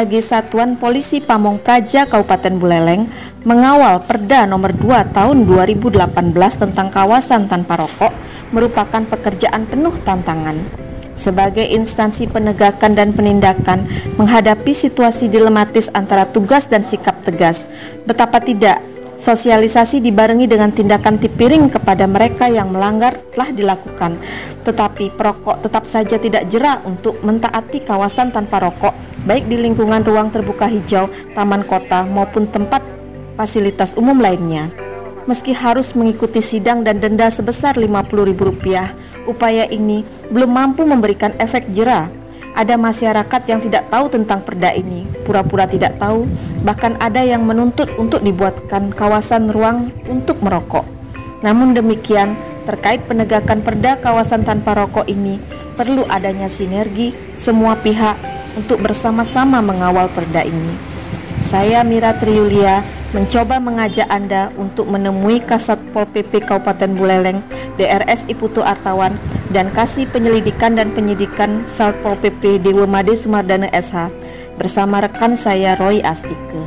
bagi Satuan Polisi Pamong Praja Kabupaten Buleleng mengawal Perda Nomor 2 Tahun 2018 tentang kawasan tanpa rokok merupakan pekerjaan penuh tantangan. Sebagai instansi penegakan dan penindakan menghadapi situasi dilematis antara tugas dan sikap tegas, betapa tidak sosialisasi dibarengi dengan tindakan tipiring kepada mereka yang melanggar telah dilakukan, tetapi perokok tetap saja tidak jera untuk mentaati kawasan tanpa rokok, baik di lingkungan ruang terbuka hijau, taman kota maupun tempat fasilitas umum lainnya. Meski harus mengikuti sidang dan denda sebesar Rp50.000, upaya ini belum mampu memberikan efek jera. Ada masyarakat yang tidak tahu tentang perda ini, pura-pura tidak tahu, bahkan ada yang menuntut untuk dibuatkan kawasan ruang untuk merokok. Namun demikian, terkait penegakan perda kawasan tanpa rokok ini, perlu adanya sinergi semua pihak untuk bersama-sama mengawal perda ini. Saya Mira Triulia mencoba mengajak Anda untuk menemui Kasat Pol PP Kabupaten Buleleng, DRS Iputu Artawan, dan Kasih Penyelidikan dan Penyidikan Satpol PP Dewemade Sumardana SH bersama rekan saya Roy Astike.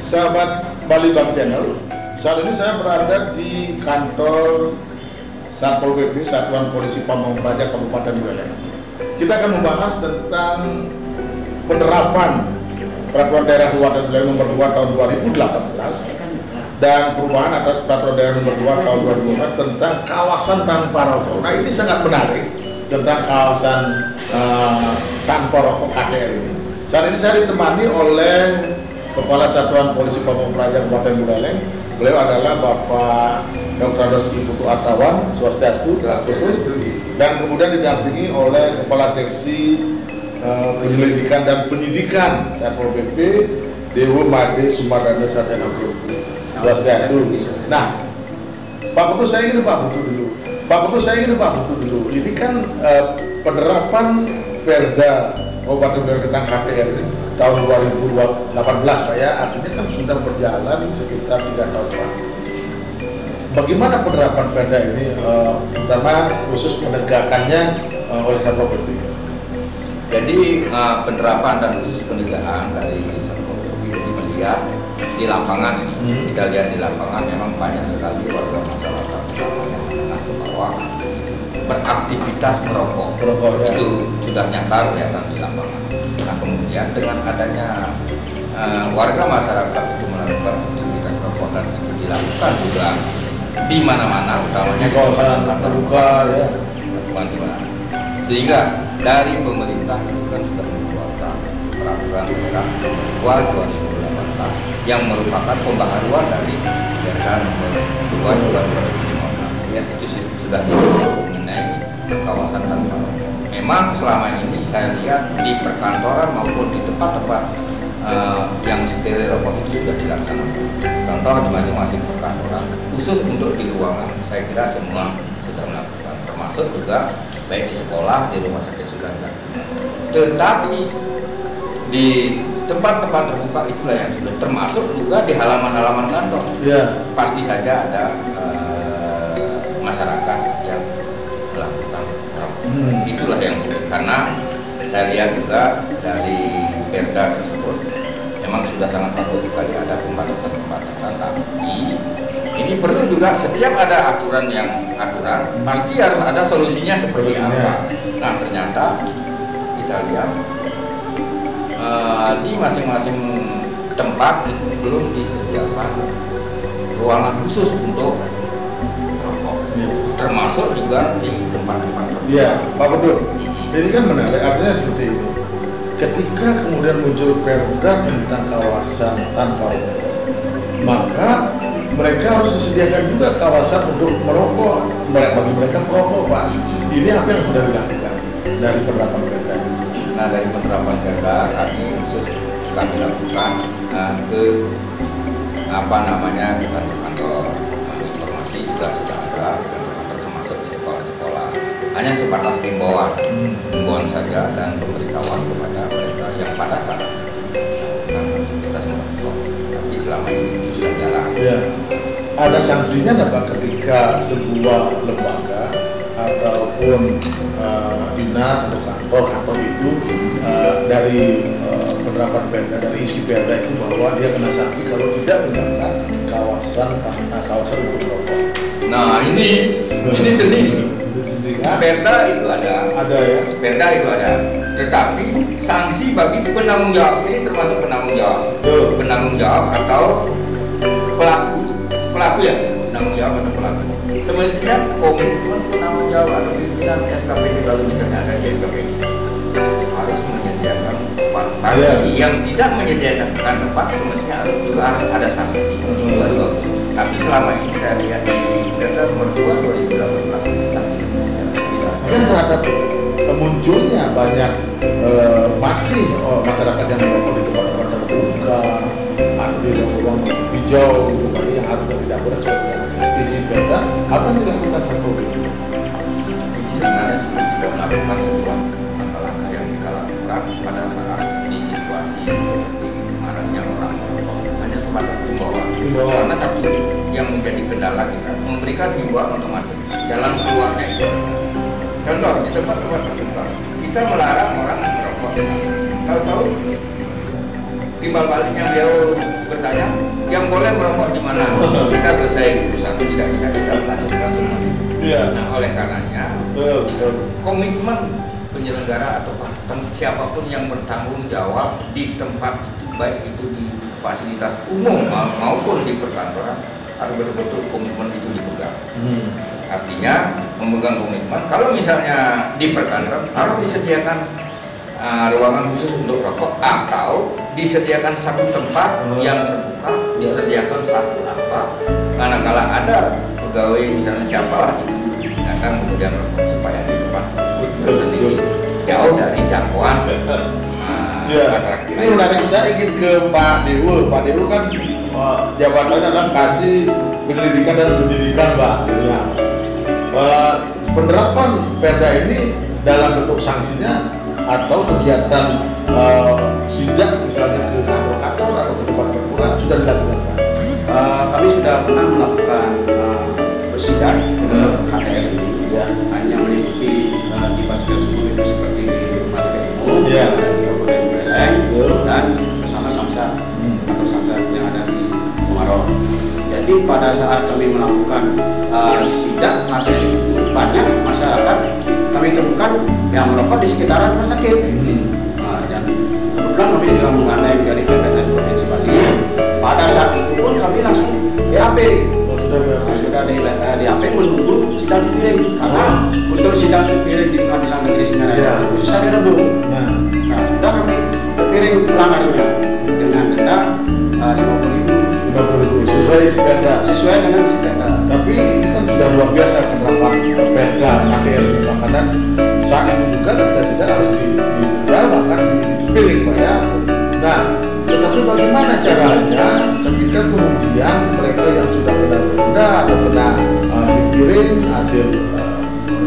Sahabat Bali Bang Channel, saat ini saya berada di kantor Satpol PP Satuan Polisi Pamong Praja Kabupaten Buleleng. Kita akan membahas tentang penerapan Peraturan Daerah Kabupaten Buleleng Nomor 2 Tahun 2018 dan perubahan atas Peraturan Daerah Nomor 2 Tahun 2004 tentang kawasan tanpa rokok. Nah, ini sangat menarik tentang kawasan tanpa rokok KTR ini. Saat ini saya ditemani oleh Kepala Satuan Polisi Pamong Praja Kabupaten Buleleng. Beliau adalah Bapak Dr. Iputu Artawan, Swastiastu, dan kemudian didampingi oleh Kepala Seksi Penyelidikan dan Penyidikan Satpol PP Dewemade Sumardana SH. Nah, Pak Putu saya ingin Pak Putu dulu. Ini kan penerapan Perda Kabupaten Buleleng tentang KTR tahun 2018, Pak ya, artinya kan sudah berjalan sekitar 3 tahun lalu. Bagaimana penerapan Perda ini, terutama khusus penegakannya oleh Satpol PP? Jadi penerapan dan khusus penegakan dari Satpol PP jadi melihat di lapangan ini, kita lihat di lapangan memang banyak sekali warga masyarakat yang menengah ke bawah beraktivitas merokok. Itu sudah nyata kelihatan di lapangan. Nah, kemudian dengan adanya warga masyarakat itu melakukan aktivitas merokok dan itu dilakukan juga di mana-mana, utamanya di kawasan terbuka ya, di mana. Sehingga dari pemerintah itu kan sudah mengeluarkan peraturan daerah 2018 yang merupakan pembaharuan dari Perda Nomor 2 Tahun 2015. Ya, itu sudah mengenai kawasan tanpa rokok. Memang selama ini saya lihat di perkantoran maupun di tempat-tempat yang steril rokok itu sudah dilaksanakan. Contoh di masing-masing perkantoran, khusus untuk di ruangan, saya kira semua sudah melakukan, termasuk juga baik di sekolah, di rumah sakit sudah dilakukan. Tetapi di tempat-tempat terbuka itulah yang sudah, termasuk juga di halaman-halaman kantor. Pasti saja ada masyarakat yang melakukan rokok. Itulah yang sudah, karena saya lihat juga dari Perda tersebut memang sudah sangat bagus sekali ada pembatasan-pembatasan, tapi ini perlu juga setiap ada aturan pasti harus ada solusinya seperti apa. Nah, ternyata kita lihat di masing-masing tempat itu belum disediakan ruangan khusus untuk rokok, termasuk juga di tempat-tempat. Iya, Pak Putu. Ini kan menarik, artinya seperti ini. Ketika kemudian muncul Perda tentang kawasan tanpa rokok, maka mereka harus disediakan juga kawasan untuk merokok, bagi mereka merokok, Pak. Ini apa yang sudah dilakukan dari penerapan Perda? Nah, dari penerapan Perda kami khusus kami lakukan ke ke kantor-kantor, informasi juga sudah ada, termasuk di sekolah-sekolah. Hanya sebatas himbauan saja dan pemberitahuan kepada mereka yang pada saat aktivitas merokok. Tapi selama ini itu sudah jalan. Ya. Ada sanksinya nggak Pak ketika sebuah lembaga ataupun dinas atau kantor itu dari penerapan perda dari isi perda itu bahwa dia kena sanksi kalau tidak meninggalkan kawasan untuk merokok. Nah ini seni. Perda itu ada ya. Perda itu ada. Tetapi sanksi bagi penanggung jawab ini termasuk penanggung jawab. Penanggung jawab atau pelaku ya, penanggung jawab atau pelaku. Semestinya komitmen penanggung jawab atau pimpinan SKPD kalau misalnya ada di SKPD harus menyediakan tempat. Bagi yang tidak menyediakan tempat semestinya juga harus ada sanksi. Baru bagus. Tapi selama ini saya lihat di Perda nomor 2 2018 sanksi dan terhadap munculnya banyak masih masyarakat yang merokok di tempat-tempat terbuka atau di ruang hijau gitu kan, yang harusnya tidak boleh juga isi perda. Apa yang dilakukan Satpol PP? Sebenarnya sebelum kita melakukan sesuatu langkah-langkah yang kita lakukan pada saat di situasi seperti maraknya orang merokok hanya sebatas himbauan. Karena satu yang menjadi kendala kita memberikan himbauan otomatis jalan keluarnya itu. Contoh di tempat-tempat terbuka kita melarang orang merokok. Tahu-tahu timbal baliknya beliau bertanya yang boleh merokok di mana, kita selesai urusan, tidak bisa kita lanjutkan semua. Nah oleh karenanya komitmen penyelenggara atau siapapun yang bertanggung jawab di tempat itu, baik itu di fasilitas umum maupun di perkantoran, harus betul-betul komitmen itu dipegang. Artinya memegang komitmen. Kalau misalnya di perkantoran harus disediakan ruangan khusus untuk rokok atau disediakan satu tempat yang terbuka, disediakan satu aspal. Manakala ada pegawai misalnya siapalah itu datang kemudian rokok supaya di tempat sendiri jauh dari jangkauan masyarakat. Ini menarik, saya ingin ke Pak Dewo. Pak Dewo kan jabatannya adalah kasih penyelidikan dan pendidikan, Mbak. Penerapan perda ini dalam bentuk sanksinya atau kegiatan sidak misalnya ke kantor-kantor atau ke tempat terbuka sudah dilakukan? Kami sudah pernah melakukan sidak ke KTR ini, hanya meliputi di fasilitas umum itu seperti di rumah sakit umum, yang ada di Kabupaten Buleleng, dan bersama Samsat atau Samsat yang ada di Muaro. Jadi pada saat kami melakukan sidak KTR itu, banyak masyarakat kami temukan yang merokok di sekitaran rumah sakit. Dan kebetulan kami juga mengandai dari BPNS Provinsi Bali. Pada saat itu pun kami langsung BAP. Sudah di BAP menunggu sidang dipiring, karena untuk sidang dipiring di Pengadilan Negeri Singaraja itu khusus hari Rabu. Nah sudah kami dipiring pelanggarannya dengan denda 50.000 sesuai dengan isi perda. Tapi ini kan sudah luar biasa penerapan perda KTR ini, karena saat itu juga tidak harus didenda bahkan dipiring, Pak ya. Nah, tetapi bagaimana caranya ketika kemudian mereka yang sudah kena denda atau kena dipiring hasil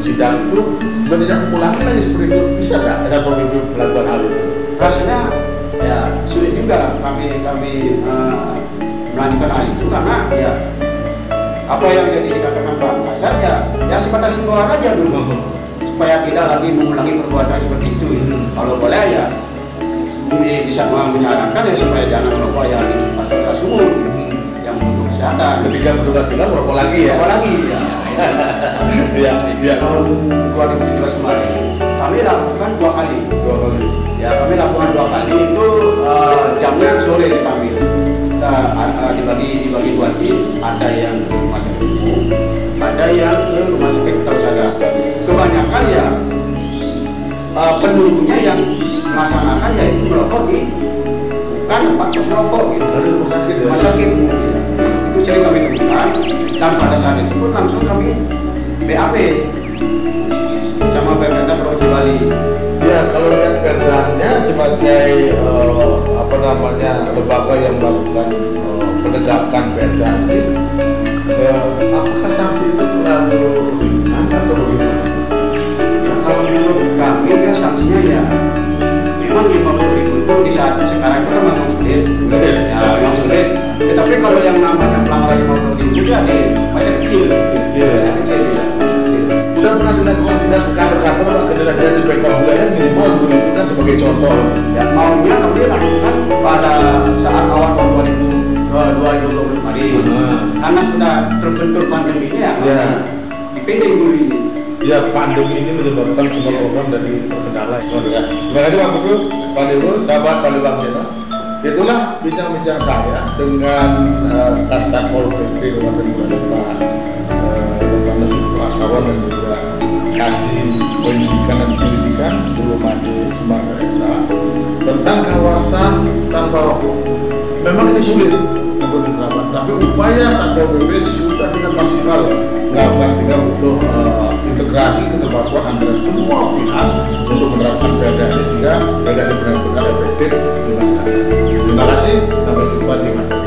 sidang itu sudah tidak mengulangi lagi seperti itu, bisa nggak Satpol PP melakukan hal itu? Rasanya ya sulit juga kami melanjutkan hal itu, karena ya apa yang jadi dikatakan Pak Kasar ya sebatas himbauan aja dulu supaya tidak lagi mengulangi perbuatan seperti itu. Kalau boleh ya bisa menyarankan ya supaya jangan merokok yang di fasilitas umum yang untuk kesehatan. Ketika petugas bilang merokok lagi ya. Merokok lagi ya. Tahun 2017 kemarin kami lakukan 2 kali. Ya kami lakukan 2 kali itu jamnya sore kami. Dibagi 2 tim, ada yang ke rumah sakit umum, ada yang ke rumah sakit Tausada. Kebanyakan ya penduduknya yang melaksanakan yaitu merokok di bukan tempat merokok gitu, rumah sakit umum gitu. Itu sering kami temukan, dan pada saat itu pun langsung kami BAP sama pemerintah Provinsi Bali. Ya, kalau lihat perdanya sebagai lembaga yang melakukan penegakan perda ini, apakah sanksi itu terlalu ringan atau bagaimana? Ya, kalau menurut kami ya sanksinya ya memang 50.000 itu di saat sekarang itu kan memang sulit. Ya memang sulit. Tetapi kalau yang namanya pelanggaran 50.000 itu ada masih kecil ya. Sudah pernah dilakukan sidang ke kantor-kantor, ke dinas-dinas di Pemda Wilayah minimal dulu itu kan sebagai contoh. Dan maunya kami lakukan pada saat awal tahun 2020 kemarin. Karena sudah terbentur pandemi ini ya, dipending dulu ini. Ya, pandemi ini menyebabkan semua program dari terkendala. Terima kasih Pak Gubernur, Pak Dewo, sahabat Palembang Channel. Itulah bincang-bincang saya dengan Kasat Pol PP Kabupaten Buleleng Pak Kawan dan juga Kasih Pendidikan dan Pendidikan Guru Made Sumarga Esa tentang kawasan tanpa rokok. Memang ini sulit untuk diterapkan, tapi upaya Satpol PP sudah dengan maksimal melakukan sehingga butuh integrasi keterpaduan antara semua pihak untuk menerapkan perda ini sehingga perda ini benar-benar efektif di masyarakat. Terima kasih, sampai jumpa di materi.